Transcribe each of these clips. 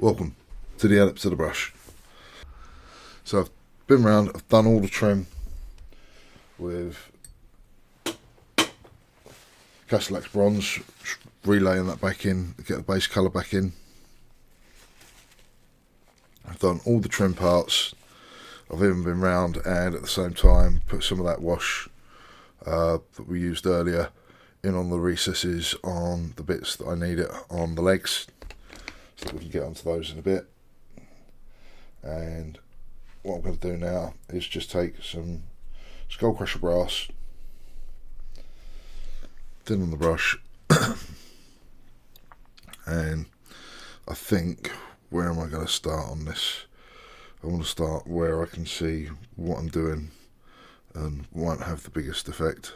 Welcome to the ellipse of the brush. So I've been around, I've done all the trim with Castellax bronze, relaying that back in, get the base colour back in. I've done all the trim parts. I've even been round and at the same time put some of that wash that we used earlier in on the recesses on the bits that I need it on the legs, so that we can get onto those in a bit. And what I'm going to do now is just take some Skull Crusher brass, thin on the brush, and I think, where am I going to start on this? I want to start where I can see what I'm doing and won't have the biggest effect.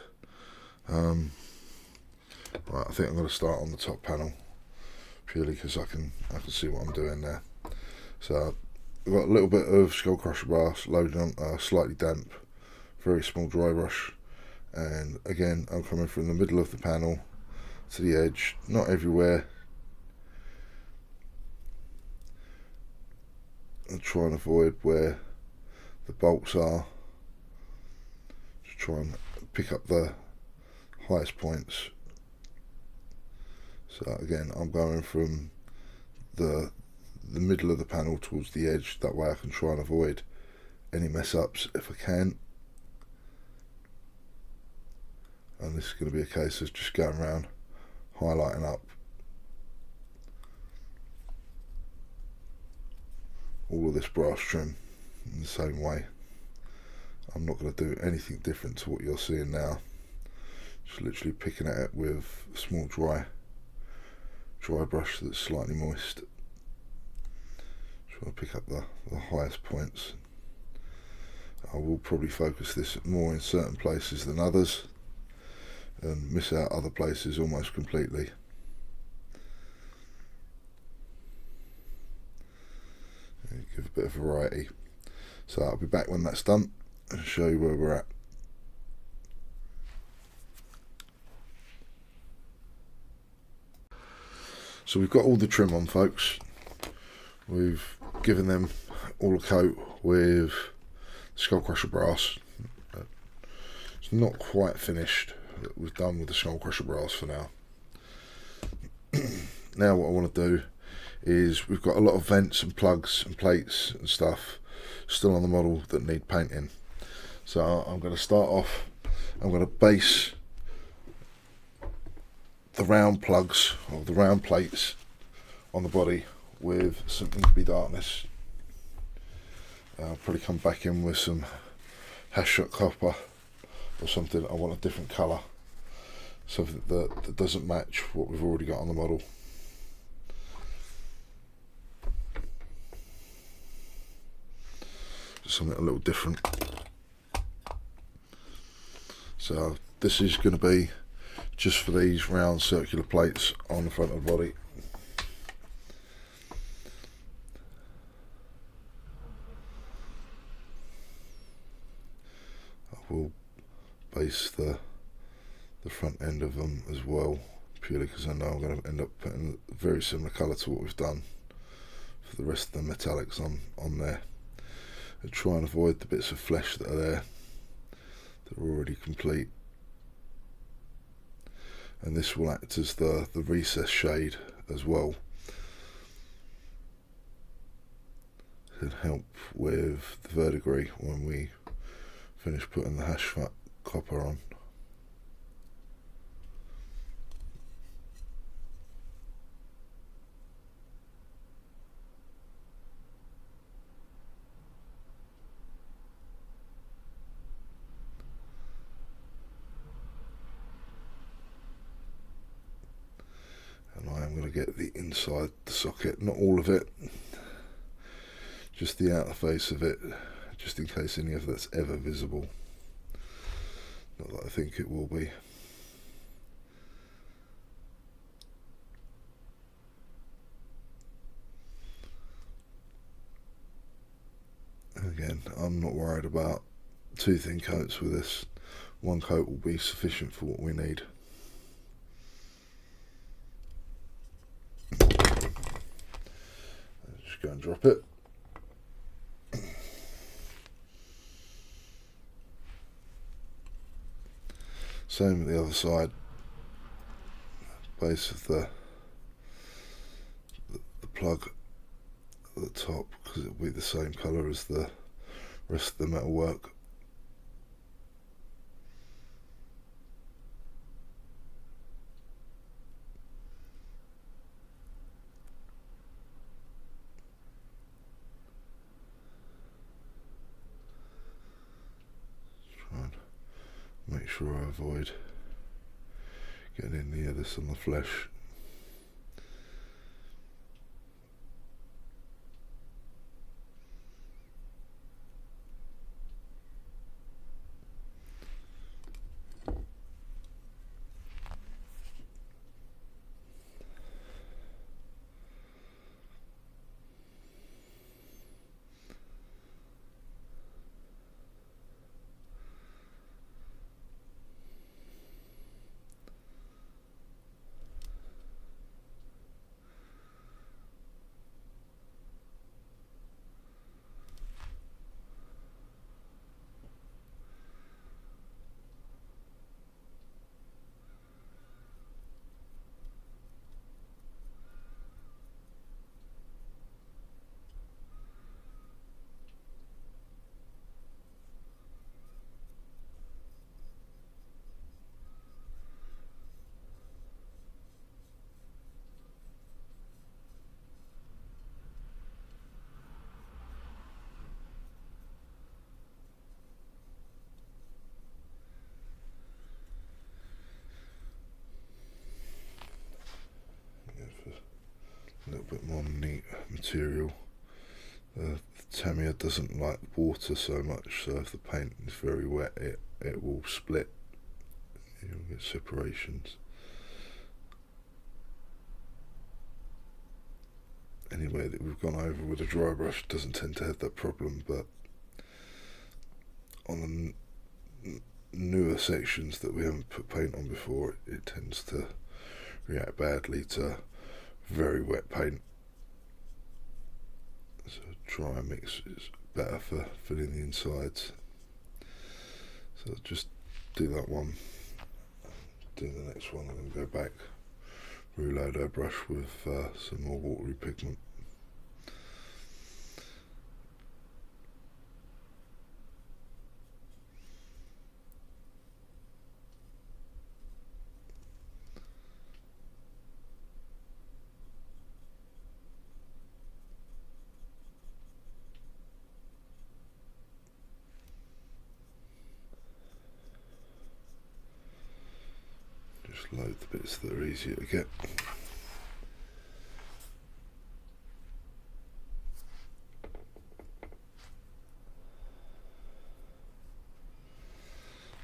Right, I think I'm going to start on the top panel, purely because I can see what I'm doing there. So I've got a little bit of Skull Crusher brass loaded on a slightly damp, very small dry brush, and again I'm coming from the middle of the panel to the edge, not everywhere, and try and avoid where the bolts are. Just try and pick up the highest points. So again, I'm going from the middle of the panel towards the edge, that way I can try and avoid any mess ups if I can. And this is going to be a case of just going around highlighting up all of this brass trim in the same way. I'm not going to do anything different to what you're seeing now, just literally picking at it with a small dry brush that's slightly moist. Try to pick up the highest points. I will probably focus this more in certain places than others and miss out other places almost completely. And give a bit of variety. So I'll be back when that's done and show you where we're at. So we've got all the trim on, folks. We've given them all a coat with Skull Crusher brass. It's not quite finished. We've done with the Skull Crusher brass for now. Now what I want to do is, we've got a lot of vents and plugs and plates and stuff still on the model that need painting. So I'm going to start off, I'm going to base the round plugs or the round plates on the body with some Incubi darkness. I'll probably come back in with some hash shot copper or something. I want a different colour, something that doesn't match what we've already got on the model. Just something a little different. So this is going to be just for these round circular plates on the front of the body. Will base the front end of them as well, purely because I know I'm going to end up putting a very similar colour to what we've done for the rest of the metallics on there, and try and avoid the bits of flesh that are there that are already complete. And this will act as the recess shade as well, and help with the verdigris when we finish putting the hash fat copper on. And I am going to get the inside the socket, not all of it, just the outer face of it, just in case any of that's ever visible. Not that I think it will be. Again, I'm not worried about two thin coats with this. One coat will be sufficient for what we need. just go and drop it. Same with the other side. Base of the plug at the top, because it'll be the same colour as the rest of the metal work. Try and make sure I avoid getting in the edges on the flesh. A little bit more neat material. The Tamiya doesn't like water so much, so if the paint is very wet, it will split. You'll get separations. Anyway, that we've gone over with a dry brush doesn't tend to have that problem, but on the newer sections that we haven't put paint on before, it tends to react badly to very wet paint. So dry mix is better for filling the insides. So just do that one, do the next one, and then go back, reload our brush with some more watery pigment. Just load the bits that are easier to get.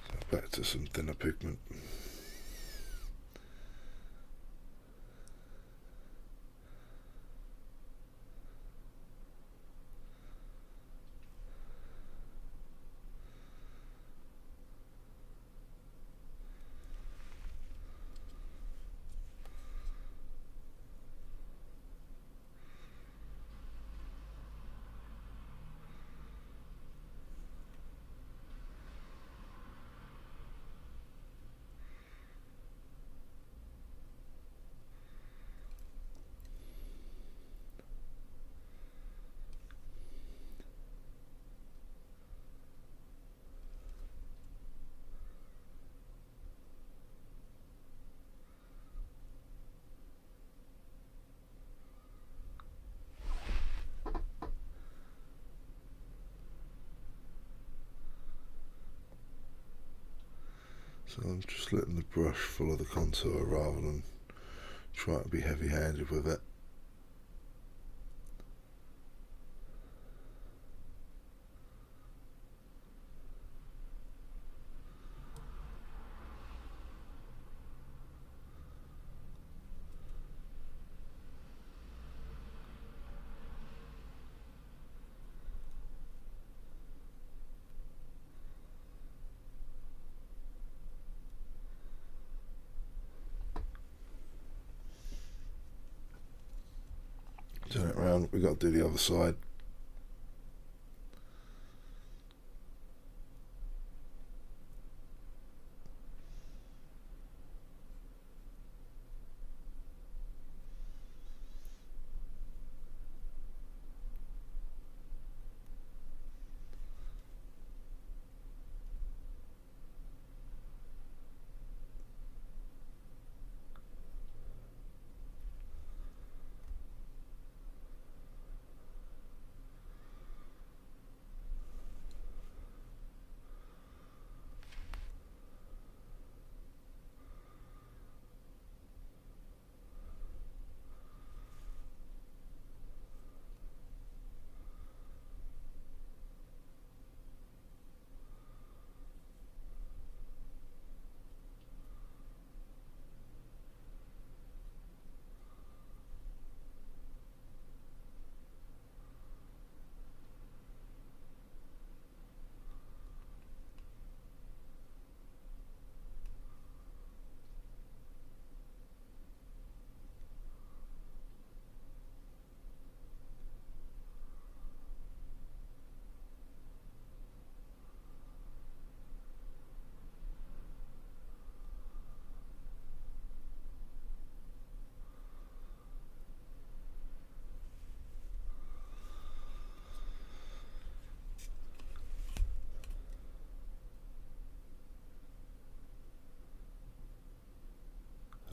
So back to some thinner pigment. So I'm just letting the brush follow the contour rather than try to be heavy-handed with it. round, we've got to do the other side.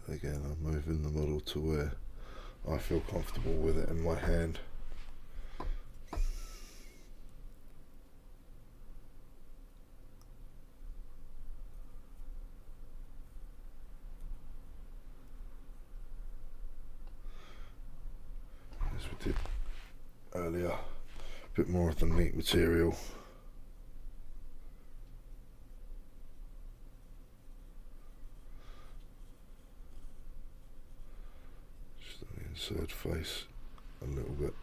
Again, I'm moving the model to where I feel comfortable with it in my hand. As we did earlier, a bit more of the neat material. Insert face a little bit.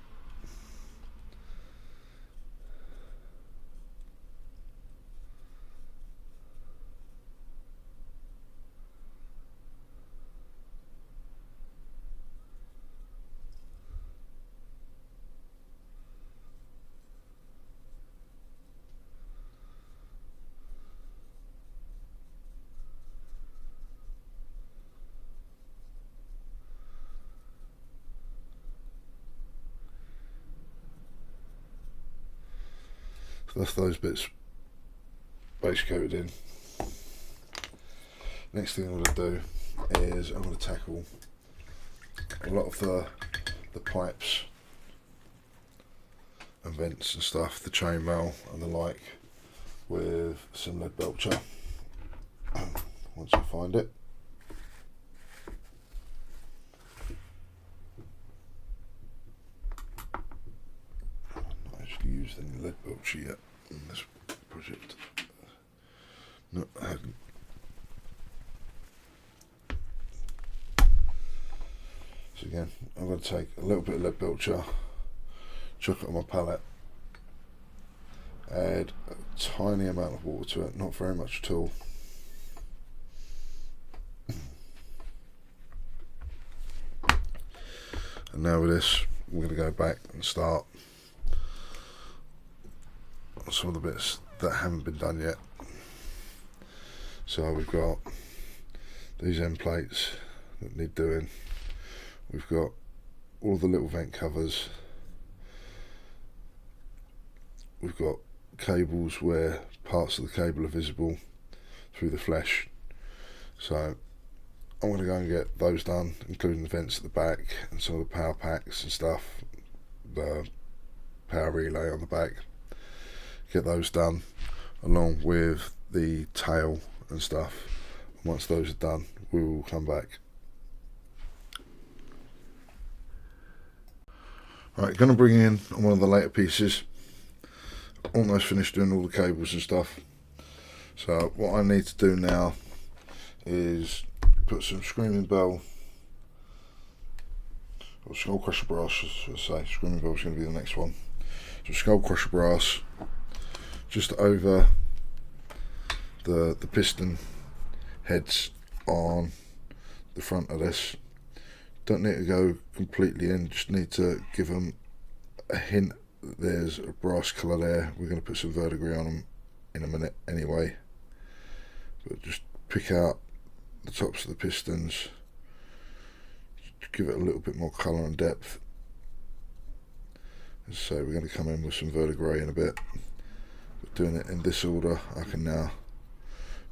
So that's those bits base coated in. Next thing I'm going to do is I'm going to tackle a lot of the pipes and vents and stuff, the chainmail and the like, with some lead belcher once I find it. Used any lead belcher yet in this project. No, I hadn't. So again, I'm going to take a little bit of lead belcher, chuck it on my palette, add a tiny amount of water to it, not very much at all. And now with this, we're going to go back and start some of the bits that haven't been done yet. So we've got these end plates that need doing. We've got all the little vent covers. We've got cables where parts of the cable are visible through the flesh. So I'm going to go and get those done, including the vents at the back and some of the power packs and stuff, the power relay on the back. Get those done along with the tail and stuff. And once those are done, we will come back. Right, going to bring in one of the later pieces. Almost finished doing all the cables and stuff. So what I need to do now is put some screaming bell or skull crusher brass, should I say. Screaming bell is going to be the next one. So skull crusher brass just over the piston heads on the front of this. Don't need to go completely in, just need to give them a hint that there's a brass colour there. We're going to put some verdigris on them in a minute anyway, but just pick out the tops of the pistons, give it a little bit more colour and depth. As I say, we're going to come in with some verdigris in a bit, but doing it in this order, I can now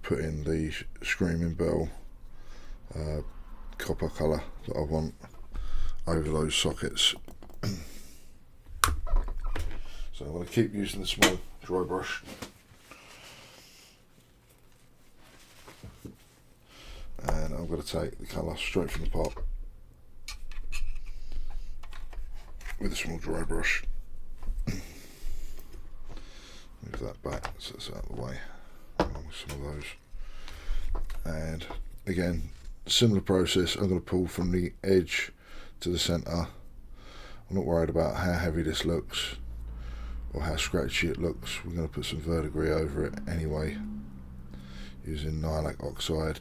put in the Screaming Bell copper colour that I want over those sockets. So I'm going to keep using the small dry brush, and I'm going to take the colour straight from the pot with a small dry brush. Move that back so it's out of the way, along with some of those. And again, similar process. I'm going to pull from the edge to the centre. I'm not worried about how heavy this looks or how scratchy it looks. We're going to put some verdigris over it anyway, using nylak oxide.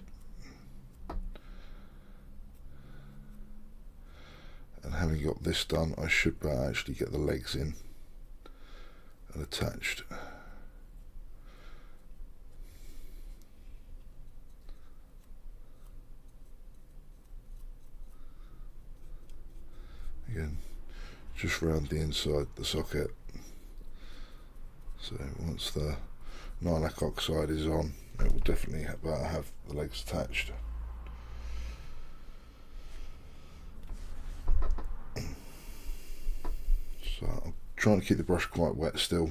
And having got this done, I should actually get the legs in and attached. Again, just round the inside the socket. So once the nylak oxide is on, it will definitely have the legs attached. So I'm trying to keep the brush quite wet still.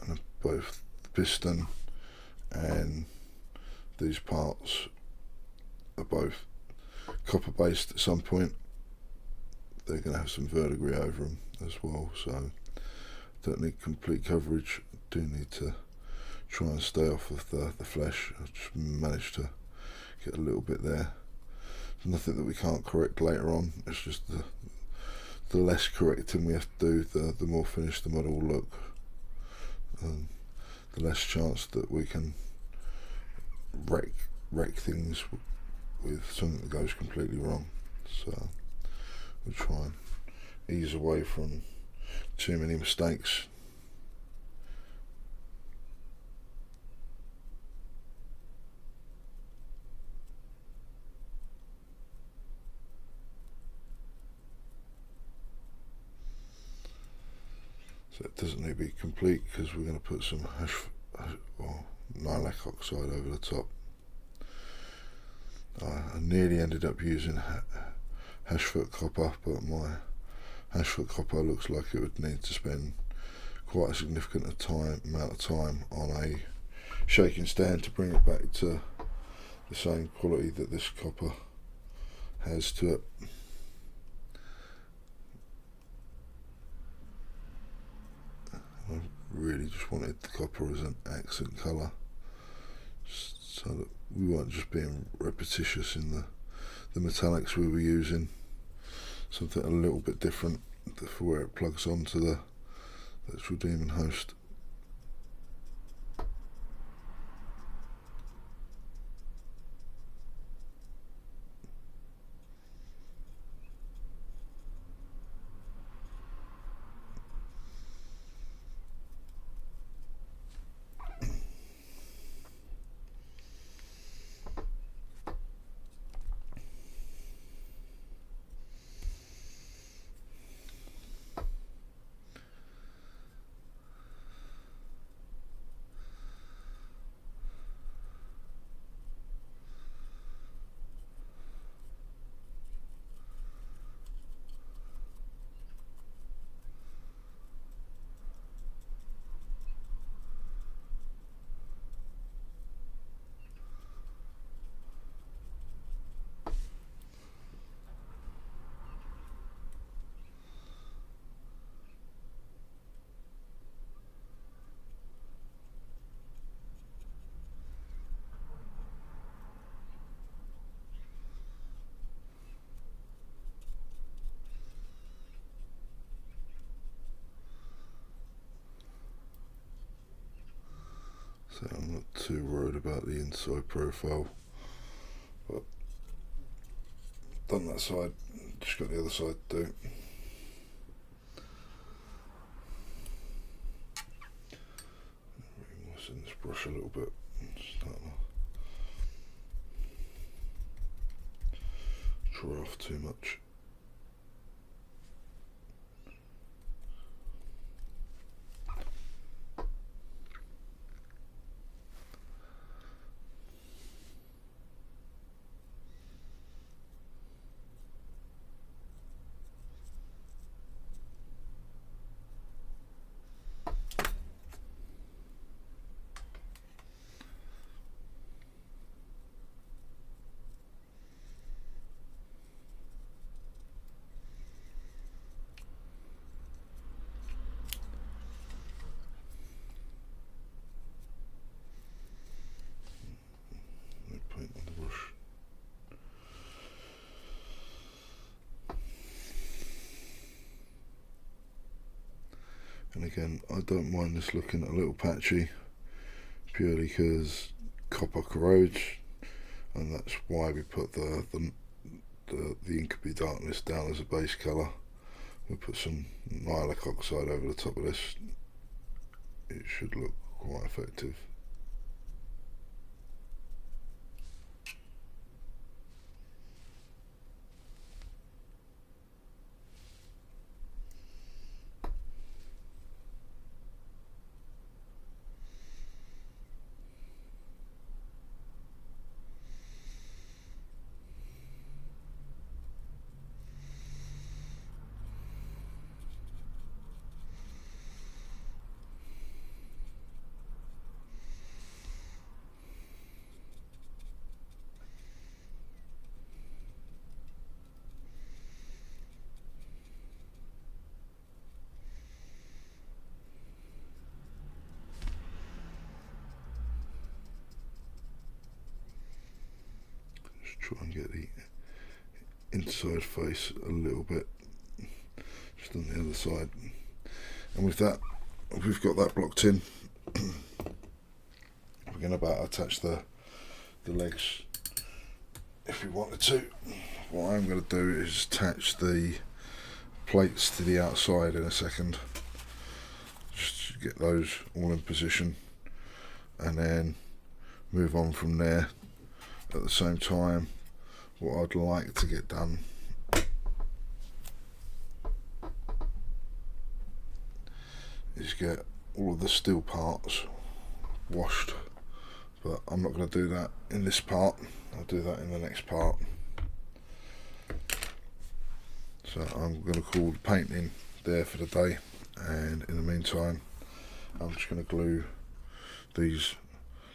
And both the piston and these parts are both copper based at some point. They're going to have some verdigris over them as well, so don't need complete coverage. I do need to try and stay off of the flesh. I just managed to get a little bit there. There's nothing that we can't correct later on. It's just the less correcting we have to do, the more finished the model will look, and the less chance that we can wreck things with something that goes completely wrong. So we'll try and ease away from too many mistakes. So it doesn't need to be complete because we're going to put some nylak oxide over the top. I nearly ended up using hashfoot copper, but my hashfoot copper looks like it would need to spend quite a significant amount of time on a shaking stand to bring it back to the same quality that this copper has to it. I really just wanted the copper as an accent colour, so that we weren't just being repetitious in the metallics we were using. Something a little bit different for where it plugs onto the actual Demon Host. So I'm not too worried about the inside profile, but done that side, just got the other side to do. Moisten this brush a little bit, starting to draw off too much. Paint on the brush. And again, I don't mind this looking a little patchy, purely because copper corrodes, and that's why we put the Incubi darkness down as a base colour. We put some lilac oxide over the top of this. It should look quite effective. Try and get the inside face a little bit just on the other side, and with that we've got that blocked in. We're going to about attach the legs if we wanted to. What I'm going to do is attach the plates to the outside in a second, just to get those all in position, and then move on from there. At the same time, what I'd like to get done is get all of the steel parts washed, but I'm not going to do that in this part. I'll do that in the next part. So I'm going to call the painting there for the day, and in the meantime I'm just going to glue these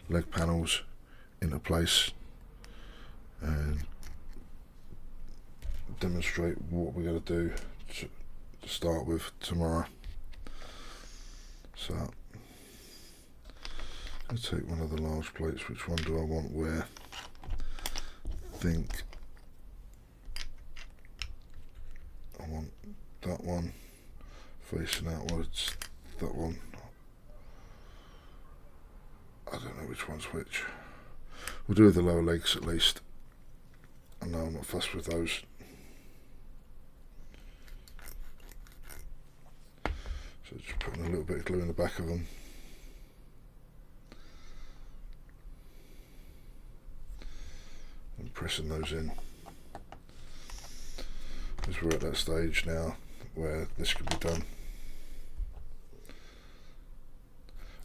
leg panels into place and demonstrate what we're going to do to start with tomorrow. So I'll take one of the large plates. Which one do I want where? I think I want that one facing outwards, that one. I don't know which one's which. We'll do the lower legs at least. I know I'm not fussed with those. So just putting a little bit of glue in the back of them. And pressing those in. Because we're at that stage now where this can be done.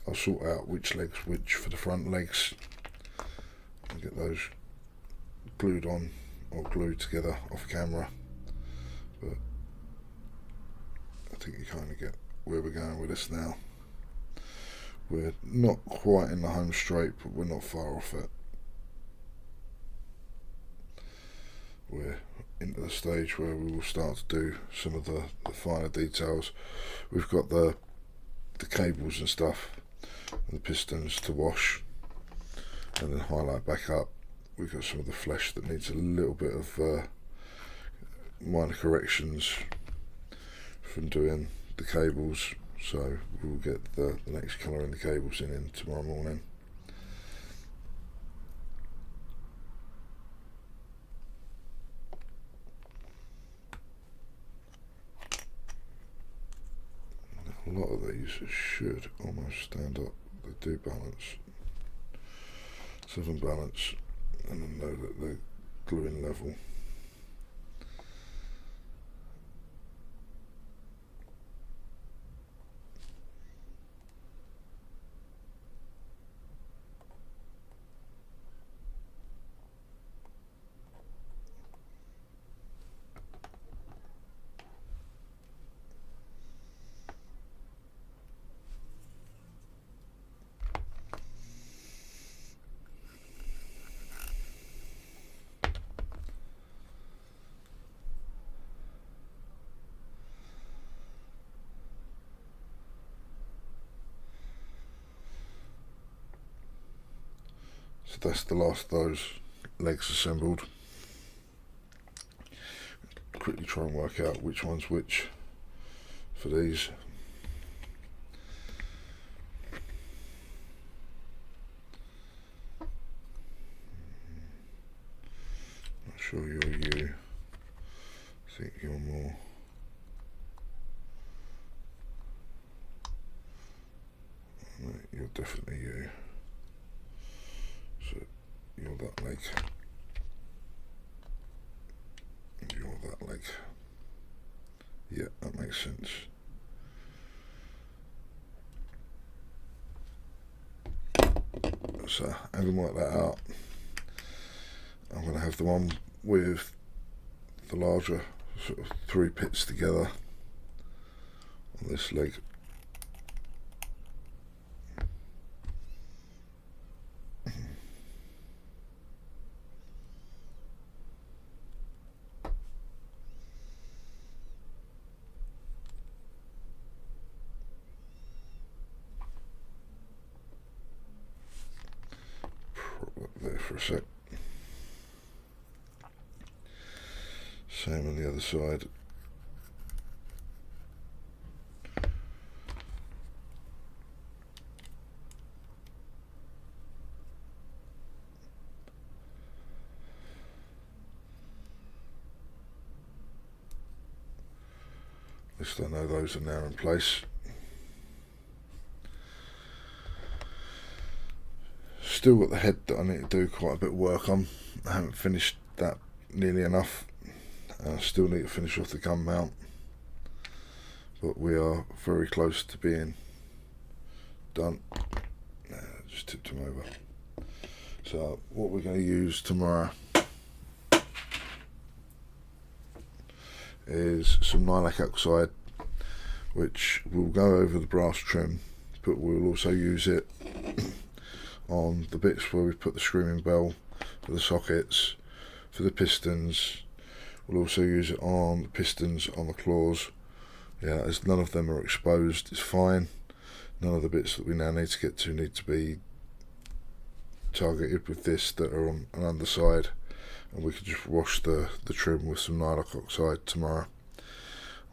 I'll sort out which legs which for the front legs and get those glued on or glued together off camera, but I think you kind of get where we're going with this now. We're not quite in the home straight, but we're not far off it. We're into the stage where we will start to do some of the finer details. We've got the cables and stuff and the pistons to wash and then highlight back up. We've got some of the flesh that needs a little bit of minor corrections from doing the cables, so we'll get the next colour in the cables in tomorrow morning. A lot of these should almost stand up. They do balance, 7 balance, and I know that they're gluing level. So that's the last of those legs assembled. Quickly try and work out which one's which for these. Not sure you're you. I think you're more. No, you're definitely you. So you're that leg. And you're that leg. Yeah, that makes sense. So having worked that out, I'm going to have the one with the larger sort of 3 pits together on this leg. There for a sec. Same on the other side. At least I know those are now in place. Still got the head that I need to do quite a bit of work on. I haven't finished that nearly enough. I still need to finish off the gun mount, but we are very close to being done. Just tipped them over. So what we're going to use tomorrow is some lilac oxide, which will go over the brass trim, but we'll also use it on the bits where we put the screaming bell, for the sockets, for the pistons. We'll also use it on the pistons, on the claws. Yeah, as none of them are exposed, it's fine. None of the bits that we now need to get to need to be targeted with this that are on an underside, and we can just wash the trim with some lilac oxide tomorrow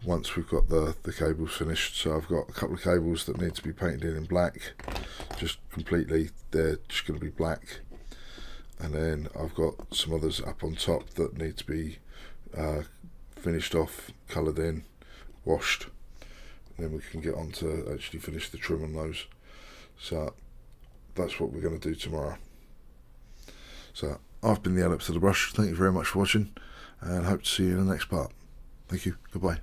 once we've got the cables finished. So I've got a couple of cables that need to be painted in black, just completely, they're just going to be black, and then I've got some others up on top that need to be finished off, coloured in, washed, and then we can get on to actually finish the trim on those. So that's what we're going to do tomorrow. So I've been the Adept of the Brush. Thank you very much for watching, and hope to see you in the next part. Thank you. Goodbye.